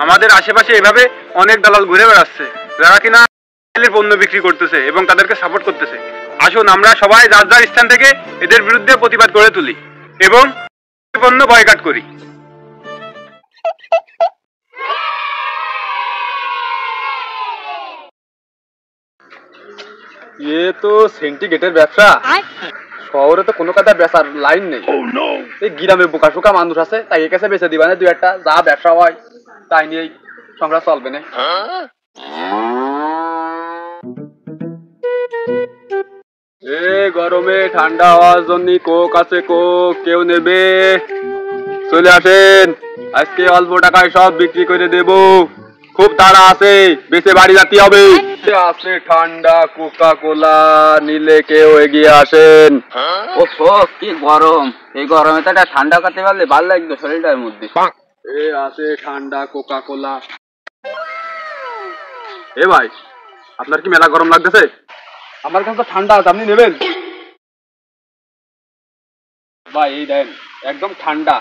আমাদের আশেপাশে এভাবে অনেক দালাল ঘুরে বেড়াচ্ছে যারা কিনা পণ্য বিক্রি করতেছে এবং তাদেরকে সাপোর্ট করতেছে। আসুন আমরা সবাই যার যার স্থান থেকে এদের বিরুদ্ধে প্রতিবাদ গড়ে তুলি এবং পণ্য বয়কট করি। এ তো সিন্ডিকেটের ব্যবসা, শহরে তো কোনো কথা বেচার লাইন নেই। এই গ্রামে বোকা শোকা মানুষ আছে, তাই কাছে বেচে দিবা না দুই একটা, যা ব্যবসা হয় তাই নিয়েই সংসার চলবে না। এ গরমে ঠান্ডা হওয়ার জন্য কোক আছে, কোক কেউ নেবে? চলে আসেন, আজকে অল্প টাকায় সব বিক্রি করে দেব, খুব তাড়া আছে, বেঁচে বাড়ি যেতে হবে। আছে ঠান্ডা কোকা কোলা, নিলে কেউ এগিয়ে আসেন। ও কি গরম, এই গরমে তো একটা ঠান্ডা খেতে পারলে ভালো লাগবে শরীরটার মধ্যে। এ আছে ঠান্ডা কোকা কোলা। এ ভাই, আপনার কি মেলা গরম লাগতেছে? আমার কাছে ঠান্ডা আছে, আপনি নেবেন? ভাই এই দেন, একদম ঠান্ডা,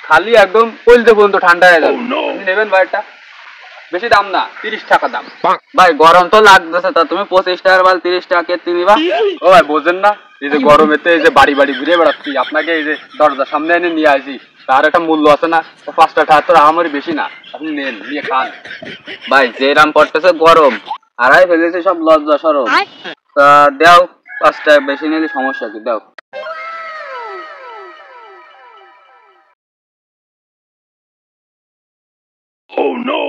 খালি একদম কলতে পর্যন্ত ঠান্ডা হয়ে যাবে। আপনি নেবেন ভাই? একটা বেশি দাম না, 30 টাকা দাম। ভাই গরম তো লাগতেছে, তা তুমি 25 টাকার বাল 30 টাকা কে নিবা? ও ভাই বোঝেন না, এই যে গরমেতে এই যে বাড়ি বাড়ি ঘুরে বেড়াচ্ছি, আপনাকে এই যে দরজার সামনে এনে নিয়ে আসি, তার একটা মূল্য আছে না? 5 টাকা তো আমারই বেশি না, আপনি নেন, নিয়ে খান। ভাই যে রাম পড়তেছে গরম, আড়াই ফেলেছে সব লজ্জা সরম। তা দাও 5 টাকা বেশি নিলে সমস্যা কি, দাও। Oh no!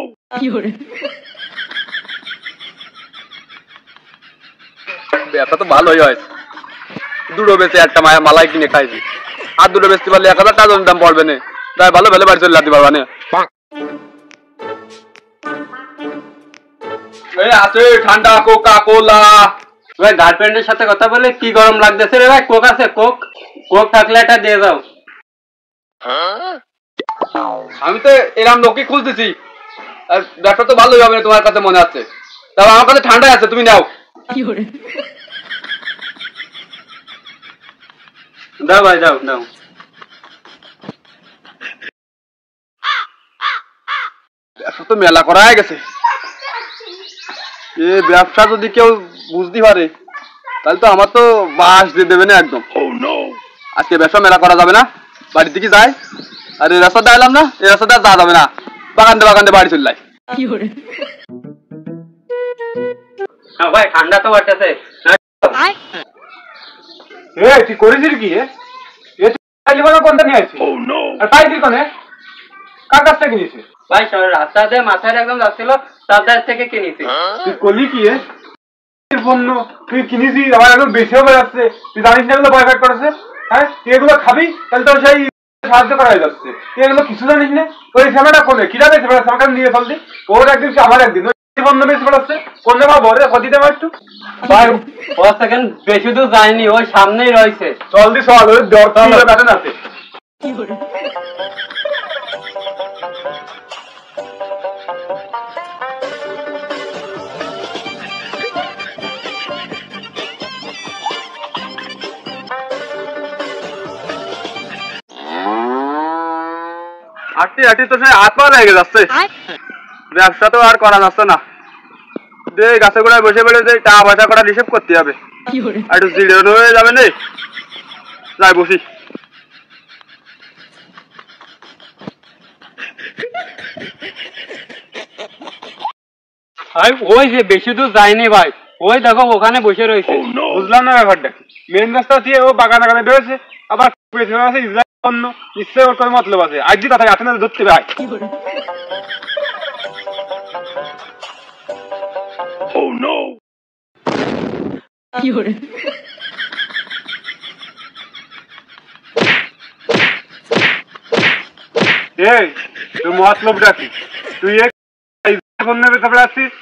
ব্যবসা তো ভালোই হয়, দুটো বেচে একটা মালাই কিনে খাইছি, আর দুটো বেচতে পারলে 1000 টাকা দাম পড়বে না, তাই ভালো ভালো বাড়ি চলে যেতে পারবা না। আছে ঠান্ডা কোকা কোলা। ভাই গার্লফ্রেন্ডের সাথে কথা বলে কি গরম লাগতেছে রে ভাই? কোক আছে? কোক কোক থাকলে এটা দিয়ে দাও। আমি তো এরকম লোকই খুঁজতেছি, আর ব্যবসা তো ভালোই হবে না তোমার কাছে মনে আছে, তবে আমার কাছে ঠান্ডা আছে, তুমি নাও। দাও ভাই, দাও দাও। ব্যবসা তো মেলা করা হয়ে গেছে, এ ব্যবসা যদি কেউ বুঝতে পারে তাহলে তো আমার তো বাস দিয়ে দেবে না একদম। আজকে ব্যবসা মেলা করা যাবে না, বাড়ির দিকে যাই, আর এই রাস্তাটা এলাম না, এই রাস্তাটা যাওয়া যাবে না, বাগান বাড়ি চলে যায়। ভাই ঠান্ডা তো বাড়তেছে, তুই করেছিস কি? কোনটা নিয়ে আসছিস? আর পাইছিস কোনে? কার কাছ থেকে কিনেছিস? ভাই রাস্তা দিয়ে মাথায় একদম যাচ্ছিল, তার থেকে কিনেছি। তুই করলি কি পণ্য তুই কিনেছিস, আবার একদম বেশিও বেড়াচ্ছে, তুই জানিস না এগুলো বয়কট করেছে? হ্যাঁ, তুই এগুলো খাবি তাহলে তোর সেই সাহায্য করা হয়ে যাচ্ছে, তুই এগুলো কিছু জানিস না? ওই সেবাটা করলে কিরা বেশি বেড়াচ্ছে, আমার নিয়ে চলতি, ওর একদিন আমার একদিন পণ্য বেশি বেড়াচ্ছে, করলে বা বলে দিতে আমার একটু। ভাই ও সেকেন্ড বেশি দূর যায়নি, ওই সামনেই রয়েছে, চল দি চল, ওই দরকার ব্যাটেন আছে। আটটি আটটি তো সে হাত পা লেগে যাচ্ছে, ব্যবসা তো আর করা যাচ্ছে না, গাছে গোড়ায় বসে বেড়ে টাকা পয়সা করার হিসেব করতে হবে, একটু জিরো হয়ে যাবে না, যাই বসি। ওই যে বেশি দূর যায়নি ভাই, ওই দেখো ওখানে বসে রয়েছে। বুঝলাম না ব্যাপারটা, মেন রাস্তা দিয়ে ও বাগানে বেরোছে, আবার অন্য নিশ্চয়ই ওর কোনো মতলব আছে, আজ কথা হাতে না ধরতে ভাই। এই তোর মতলবটা কি? তুই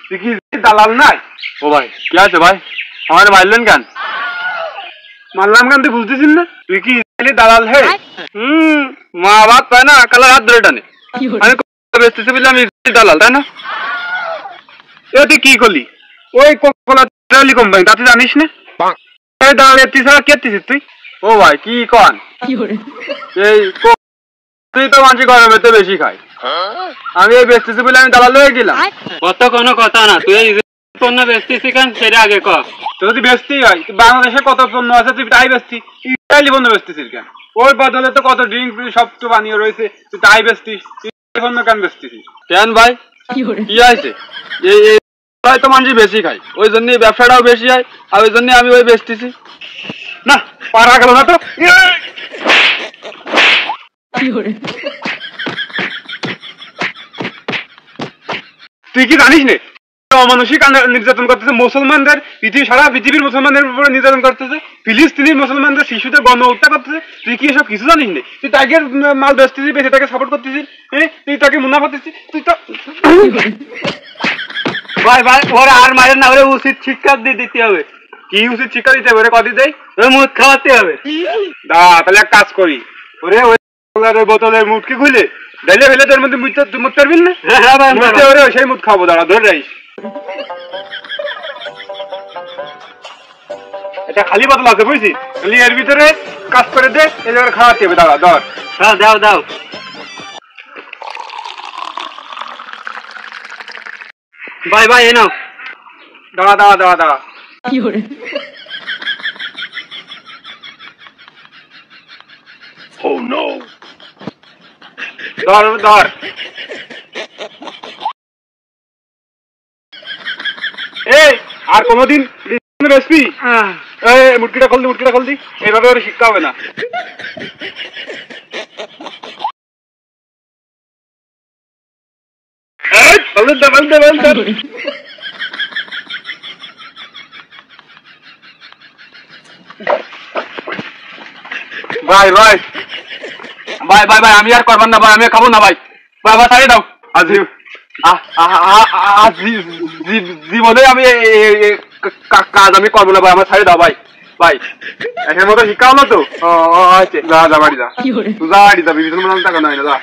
তুই কি দালাল নাই? ও ভাই কি আছে ভাই, আমার মারলেন কেন? মারলাম কেন তুই বুঝতেছিস না? তুই কি দালাল? হে মা বাপ পায় না, কালার হাত ধরে টানে, আমি বেচতেছি বললাম দালাল, তাই না? এ তুই কি করলি? ওই কোম্পানি তাতে জানিস না দালাল এর ছাড়া কে তুই? ও ভাই কি কন, এই তুই তো মানুষ গরমে তো বেশি খায়, আমি এই বেচতেছি বলে আমি দালাল হয়ে গেলাম? কত কোনো কথা না, তুই এই পণ্য বেচতেছি কেন সেটা আগে কর। তো যদি বেচতেই হয়, বাংলাদেশে কত পণ্য আছে তুই তাই বেচতি, ইসরায়েলি পণ্য বেচতেছিস কেন? ওর বদলে তো কত ড্রিঙ্ক সব তো বানিয়ে রয়েছে, তুই তাই বেচতিস, পণ্য কেন বেচতেছিস? কেন ভাই কি হয়েছে? এই তো মানুষ বেশি খায়, ওই জন্য ব্যবসাটাও বেশি হয়, আর ওই জন্য আমি ওই বেচতেছি। না পারা গেল না তো। তুই কি জানিস নে অমানসিক নির্যাতন করতেছে মুসলমানদের, সারা পৃথিবীর মুসলমানদের উপরে নির্যাতন করতেছে, ফিলিস্তিনের মুসলমানদের শিশুদের গণ হত্যা করতেছে। তুই কি এসব কিছু জানিস নে? তুই তাকে মাল বেচতেছিস, বেঁচে তাকে সাপোর্ট করতেছিস, তুই তাকে মুনাফা দিচ্ছিস। তুই তো ভাই ভাই ওরা আর মারেন না, ওরা উচিত শিক্ষা দিতে হবে। কি উচিত শিক্ষা দিতে হবে? কদি দেয়? ওই মুখ খাওয়াতে হবে। তাহলে এক কাজ করি, ওরে ওই বোতলের মুখকে খুলে ডাইলে ফেলে তোর মধ্যে মুখ পারবি না? ওরে সেই মুখ খাবো, দাঁড়া ধরে রাইস। এটা খালি বোতল আছে বুঝছিস, খালি এর ভিতরে কাজ করে দে, এই জায়গায় খাওয়াতে হবে। দাঁড়া ধর। হ্যাঁ দাও দাও। ভাই ভাই এ নাও। দাঁড়া দাঁড়া দাঁড়া দাঁড়া। ধর ধর। এই আর কোনদিন বেসবি? মুটকিটা খোল দি, মুটকিটা খোল দি। এইভাবে ওর শিক্ষা হবে না। ভাই ভাই ভাই ভাই ভাই আমি আর করবেন না ভাই, আমি খাবো না ভাই। ভাই ভাই ছাড়িয়ে দাও। জীবনে আমি কাজ আমি করবো না ভাই, আমার ছাড়িয়ে দাও ভাই। ভাই এর মতো শিক্ষা হলো তো? যা যা বাড়ি যা, যা বাড়ি যা, বিভিন্ন টাকা নয় না যা।